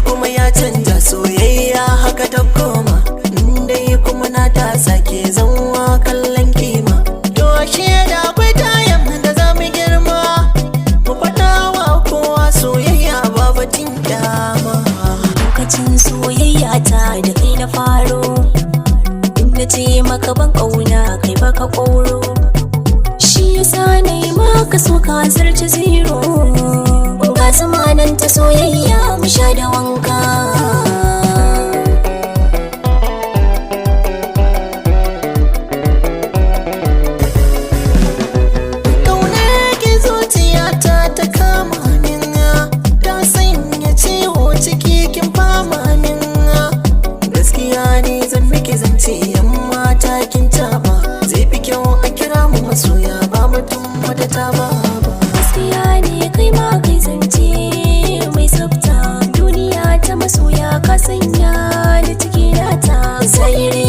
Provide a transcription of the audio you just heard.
kuma ya canja soyayya haka ta koma dai kuma na ta sake zanwa kallon kima to ashe da akwai tayan da za mu girma mu faɗa wa kowa soyayya ba batun kyama. Lokacin soyayya ta da kai na faro inda ce maka ban ƙauna kai baka ƙoro shi yasa na yi maka so ka zarce zero ga zamanan ta soyayya mu sha da wanka. Ƙaunar ki zuciyata ta kama min ta sanya ciwo ciki kin fama min gaskiya ne zan miki zance yan mata kin taba zai fi kyau a kira mu masoya ba mutum wata ta ba. Gaskiya ne kai ma kai zance mai tsafta duniya ta masoya ka sanya da ciki nata zahiri